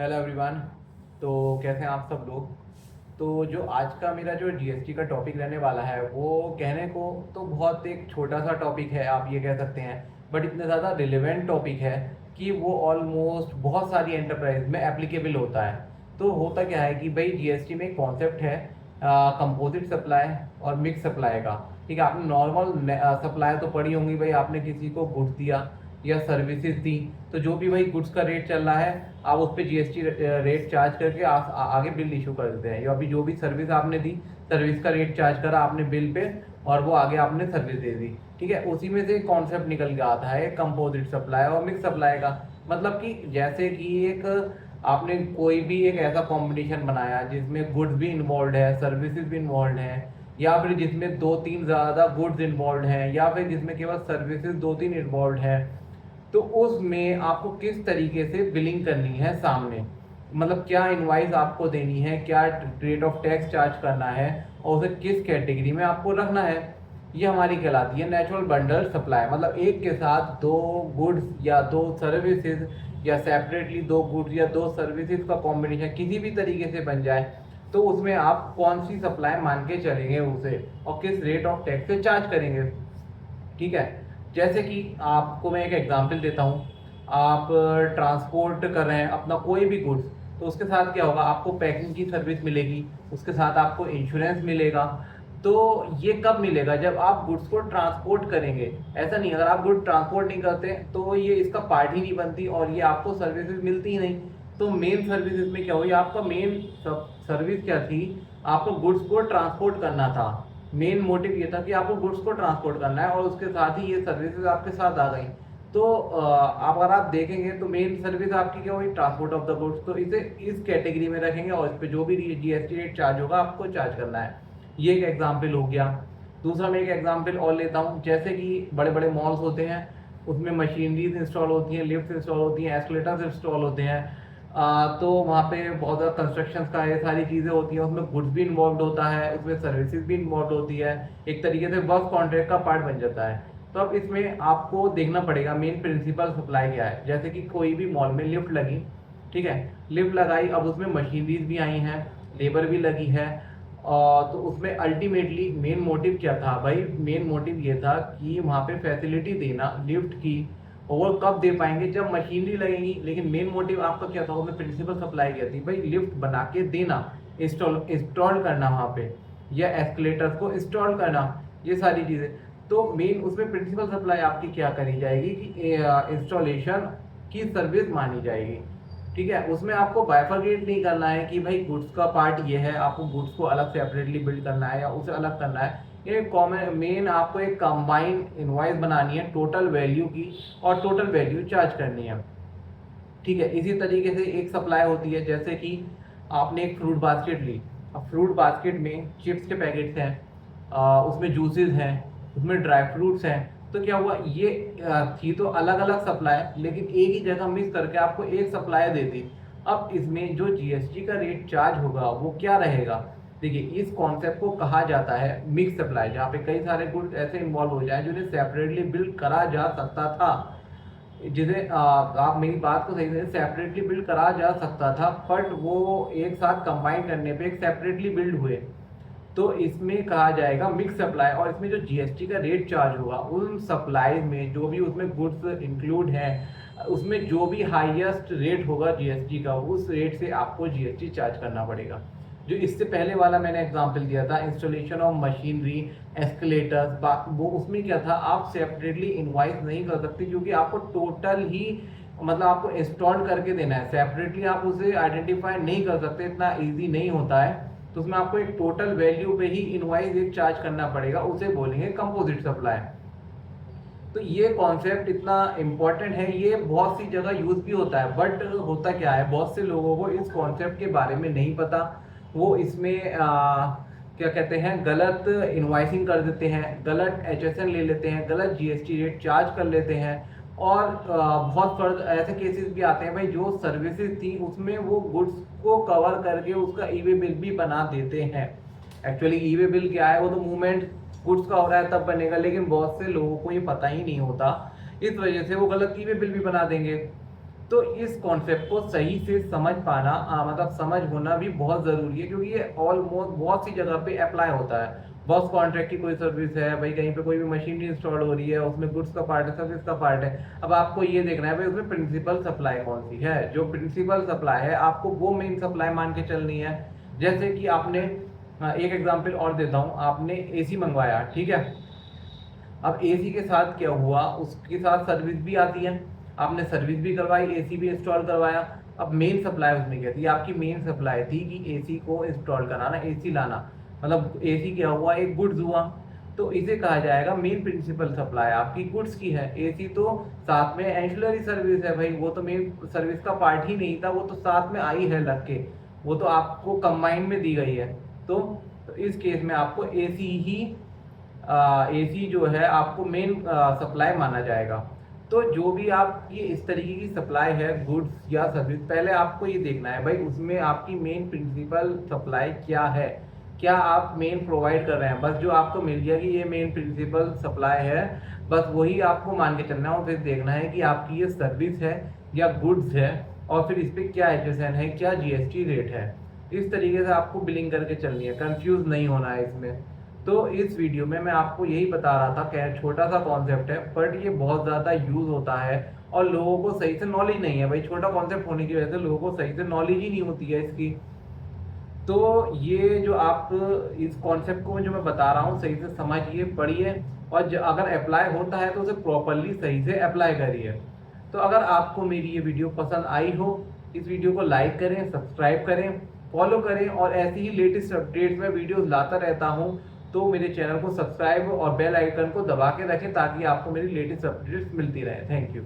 Hello everyone. तो कैसे हैं आप सब लोग। तो जो आज का मेरा जो जीएसटी का टॉपिक रहने वाला है वो कहने को तो बहुत एक छोटा सा टॉपिक है, आप ये कह सकते हैं, बट इतना ज़्यादा रिलेवेंट टॉपिक है कि वो ऑलमोस्ट बहुत सारी एंटरप्राइज में एप्लीकेबल होता है। तो होता क्या है कि भाई जीएसटी में एक कॉन्सेप्ट है कंपोजिट सप्लाई और मिक्स सप्लाई का। ठीक है, आपने नॉर्मल सप्लाई तो पढ़ी होंगी, भाई आपने किसी को गुड्स दिया या सर्विसेज दी, तो जो भी वही गुड्स का रेट चल रहा है आप उस पर जीएसटी रेट चार्ज करके आगे बिल इशू कर देते हैं। या अभी जो भी सर्विस आपने दी, सर्विस का रेट चार्ज करा आपने बिल पे और वो आगे आपने सर्विस दे दी। ठीक है, उसी में से एक कॉन्सेप्ट निकल के आता है कंपोजिट सप्लाई और मिक्स सप्लाई का। मतलब कि जैसे कि एक आपने कोई भी एक ऐसा कॉम्बिनेशन बनाया जिसमें गुड्स भी इन्वॉल्व है, सर्विसेज भी इन्वॉल्व है, या फिर जिसमें दो तीन ज़्यादा गुड्स इन्वॉल्व हैं, या फिर जिसमें केवल सर्विसेज दो तीन इन्वॉल्व है, तो उसमें आपको किस तरीके से बिलिंग करनी है सामने, मतलब क्या इनवाइस आपको देनी है, क्या रेट ऑफ टैक्स चार्ज करना है और उसे किस कैटेगरी में आपको रखना है, ये हमारी कहलाती है नेचुरल बंडल सप्लाई। मतलब एक के साथ दो गुड्स या दो सर्विसेज या सेपरेटली दो गुड्स या दो सर्विसेज का कॉम्बिनेशन किसी भी तरीके से बन जाए, तो उसमें आप कौन सी सप्लाई मान के चलेंगे उसे और किस रेट ऑफ टैक्स से चार्ज करेंगे। ठीक है, जैसे कि आपको मैं एक एग्जांपल देता हूँ। आप ट्रांसपोर्ट कर रहे हैं अपना कोई भी गुड्स, तो उसके साथ क्या होगा, आपको पैकिंग की सर्विस मिलेगी, उसके साथ आपको इंश्योरेंस मिलेगा। तो ये कब मिलेगा, जब आप गुड्स को ट्रांसपोर्ट करेंगे। ऐसा नहीं, अगर आप गुड ट्रांसपोर्ट नहीं करते तो ये इसका पार्ट ही नहीं बनती और ये आपको सर्विसेज मिलती ही नहीं। तो मेन सर्विसेज में क्या हुई, आपका मेन सर्विस क्या थी, आपको गुड्स को ट्रांसपोर्ट करना था। मेन मोटिव ये था कि आपको गुड्स को ट्रांसपोर्ट करना है और उसके साथ ही ये सर्विसेज आपके साथ आ गई। तो अगर आप देखेंगे तो मेन सर्विस आपकी क्या हुई, ट्रांसपोर्ट ऑफ द गुड्स। तो इसे इस कैटेगरी में रखेंगे और इस पे जो भी जीएसटी रेट चार्ज होगा आपको चार्ज करना है। ये एक एग्जाम्पल हो गया। दूसरा मैं एक एग्जाम्पल और लेता हूँ, जैसे कि बड़े बड़े मॉल्स होते हैं, उसमें मशीनरीज इंस्टॉल होती हैं, लिफ्ट इंस्टॉल होती हैं, एस्केलेटर्स इंस्टॉल होते हैं। तो वहाँ पे बहुत ज़्यादा कंस्ट्रक्शन का ये सारी चीज़ें होती हैं, उसमें गुड्स भी इन्वॉल्व होता है, उसमें सर्विसेज भी इन्वॉल्व होती है, एक तरीके से वर्क कॉन्ट्रैक्ट का पार्ट बन जाता है। तो अब इसमें आपको देखना पड़ेगा मेन प्रिंसिपल सप्लाई क्या है। जैसे कि कोई भी मॉल में लिफ्ट लगी, ठीक है, लिफ्ट लगाई, अब उसमें मशीनरीज भी आई हैं, लेबर भी लगी है, और तो उसमें अल्टीमेटली मेन मोटिव क्या था भाई, मेन मोटिव ये था कि वहाँ पे फैसिलिटी देना लिफ्ट की, और वो कब दे पाएंगे, जब मशीनरी लगेगी। लेकिन मेन मोटिव आपका क्या था, उसमें प्रिंसिपल सप्लाई क्या थी भाई, लिफ्ट बना के देना, इंस्टॉल करना वहाँ पे, या एस्केलेटर्स को इंस्टॉल करना, ये सारी चीज़ें। तो मेन उसमें प्रिंसिपल सप्लाई आपकी क्या करी जाएगी कि इंस्टॉलेशन की सर्विस मानी जाएगी। ठीक है, उसमें आपको बाइफरकेट नहीं करना है कि भाई गुड्स का पार्ट ये है, आपको गुड्स को अलग सेपरेटली बिल्ड करना है या उसे अलग करना है। ये कॉमन मेन आपको एक कंबाइंड इनवॉइस बनानी है टोटल वैल्यू की और टोटल वैल्यू चार्ज करनी है। ठीक है, इसी तरीके से एक सप्लाई होती है, जैसे कि आपने एक फ्रूट बास्केट ली। अब फ्रूट बास्केट में चिप्स के पैकेट्स हैं, उसमें जूसेस हैं, उसमें ड्राई फ्रूट्स हैं। तो क्या हुआ, ये थी तो अलग अलग सप्लाई, लेकिन एक ही जगह मिक्स करके आपको एक सप्लाई दे दी। अब इसमें जो जीएसटी का रेट चार्ज होगा वो क्या रहेगा। देखिए, इस कॉन्सेप्ट को कहा जाता है मिक्स सप्लाई, जहाँ पे कई सारे गुड्स ऐसे इन्वॉल्व हो जाए जिन्हें सेपरेटली बिल करा जा सकता था, जिन्हें आप मेरी बात को सही से सेपरेटली बिल्ड करा जा सकता था, बट वो एक साथ कंबाइन करने पे एक सेपरेटली बिल्ड हुए। तो इसमें कहा जाएगा मिक्स सप्लाई, और इसमें जो जीएसटी का रेट चार्ज होगा उन सप्लाई में जो भी उसमें गुड्स इंक्लूड हैं, उसमें जो भी हाईएस्ट रेट होगा जीएसटी का, उस रेट से आपको जीएसटी चार्ज करना पड़ेगा। जो इससे पहले वाला मैंने एग्जांपल दिया था, इंस्टॉलेशन ऑफ मशीनरी, एस्केलेटर्स, वो उसमें क्या था, आप सेपरेटली इनवाइस नहीं कर सकते क्योंकि आपको टोटल ही, मतलब आपको इंस्टॉल करके देना है, सेपरेटली आप उसे आइडेंटिफाई नहीं कर सकते, इतना ईजी नहीं होता है। तो उसमें आपको एक टोटल वैल्यू पे ही इनवाइस एक चार्ज करना पड़ेगा, उसे बोलेंगे कंपोजिट सप्लाई। तो ये कॉन्सेप्ट इतना इम्पोर्टेंट है, ये बहुत सी जगह यूज भी होता है, बट होता क्या है, बहुत से लोगों को इस कॉन्सेप्ट के बारे में नहीं पता। वो इसमें क्या कहते हैं, गलत इनवाइसिंग कर देते हैं, गलत एचएसएन ले लेते हैं, गलत जीएसटी रेट चार्ज कर लेते हैं। और बहुत फर्द ऐसे केसेस भी आते हैं भाई, जो सर्विसेज थी उसमें वो गुड्स को कवर करके उसका ईवे बिल भी बना देते हैं। एक्चुअली ईवे बिल क्या है, वो तो मूवमेंट गुड्स का हो रहा है तब बनेगा, लेकिन बहुत से लोगों को ये पता ही नहीं होता, इस वजह से वो गलत ईवे बिल भी बना देंगे। तो इस कॉन्सेप्ट को सही से समझ पाना मतलब समझ होना भी बहुत ज़रूरी है, क्योंकि ये ऑलमोस्ट बहुत सी जगह पे अप्लाई होता है। बस कॉन्ट्रैक्ट की कोई सर्विस है भाई, कहीं पे कोई भी मशीनरी इंस्टॉल हो रही है, उसमें गुड्स का पार्ट है, सर्विस का पार्ट है। अब आपको ये देखना है भाई उसमें प्रिंसिपल सप्लाई कौन सी है। जो प्रिंसिपल सप्लाई है आपको वो मेन सप्लाई मान के चलनी है। जैसे कि आपने एक एग्जाम्पल और देता हूँ, आपने एसी मंगवाया, ठीक है। अब एसी के साथ क्या हुआ, उसके साथ सर्विस भी आती है, आपने सर्विस भी करवाई, एसी भी इंस्टॉल करवाया। अब मेन सप्लाई उसमें क्या थी, आपकी मेन सप्लाई थी कि एसी को इंस्टॉल कराना, एसी लाना, मतलब एसी क्या हुआ, एक गुड्स हुआ। तो इसे कहा जाएगा मेन प्रिंसिपल सप्लाई आपकी गुड्स की है। एसी तो साथ में एंसिलरी सर्विस है भाई, वो तो मेन सर्विस का पार्ट ही नहीं था, वो तो साथ में आई है लग के, वो तो आपको कंबाइन में दी गई है। तो इस केस में आपको एसी जो है आपको मेन सप्लाई माना जाएगा। तो जो भी आप ये इस तरीके की सप्लाई है गुड्स या सर्विस, पहले आपको ये देखना है भाई उसमें आपकी मेन प्रिंसिपल सप्लाई क्या है, क्या आप मेन प्रोवाइड कर रहे हैं। बस जो आपको मिल गया कि ये मेन प्रिंसिपल सप्लाई है, बस वही आपको मान के चलना है, और फिर देखना है कि आपकी ये सर्विस है या गुड्स है, और फिर इस पर क्या एचएसएन है, क्या जीएसटी रेट है। इस तरीके से आपको बिलिंग करके चलनी है, कंफ्यूज नहीं होना है इसमें। तो इस वीडियो में मैं आपको यही बता रहा था कि छोटा सा कॉन्सेप्ट है, बट ये बहुत ज़्यादा यूज़ होता है और लोगों को सही से नॉलेज नहीं है भाई। छोटा कॉन्सेप्ट होने की वजह से लोगों को सही से नॉलेज ही नहीं होती है इसकी। तो ये जो आप इस कॉन्सेप्ट को जो मैं बता रहा हूँ सही से समझिए, पढ़िए, और अगर अप्लाई होता है तो उसे प्रॉपरली सही से अप्लाई करिए। तो अगर आपको मेरी ये वीडियो पसंद आई हो, इस वीडियो को लाइक करें, सब्सक्राइब करें, फॉलो करें, और ऐसी ही लेटेस्ट अपडेट्स में वीडियोस लाता रहता हूँ। तो मेरे चैनल को सब्सक्राइब और बेल आइकन को दबा के रखें ताकि आपको मेरी लेटेस्ट अपडेट्स मिलती रहे। Thank you.